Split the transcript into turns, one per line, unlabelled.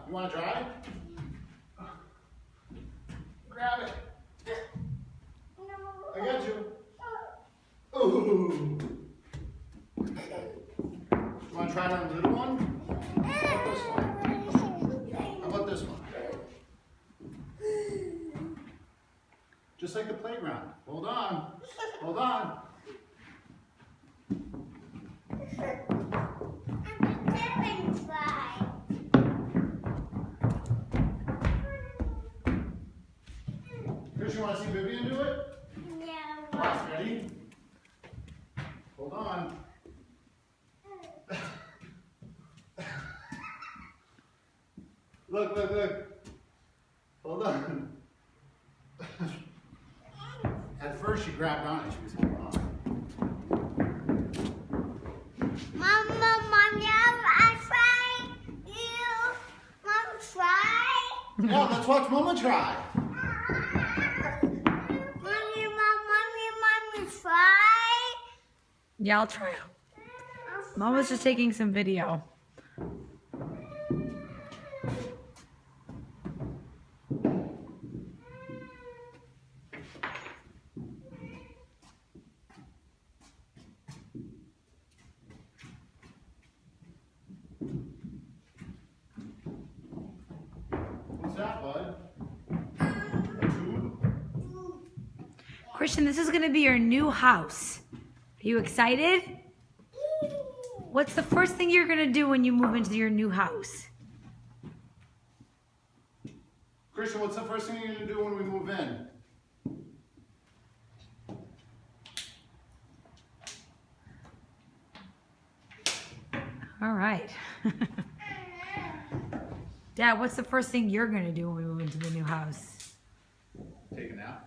You want to try? Grab it. I got you. Ooh. You want to try it on the little one? How about this one? How about this one? Just like the playground. Hold on. Hold on. Chris, you want to see Vivian do it?
No.
Right, ready? Hold on. Look, look, look. Hold on. At first she grabbed on it, she was holding on.
Mom, I try. You, Mom, try.
Yeah, let's watch Mama try.
Mommy, try.
Yeah, I'll try. Mama's just taking some video.
What's that, bud? A tube?
Christian, this is going to be your new house. Are you excited? What's the first thing you're going to do when you move into your new house?
Christian, what's the first thing you're going to do when we move in?
All right. Dad, what's the first thing you're going to do when we move into the new house?
Take a nap.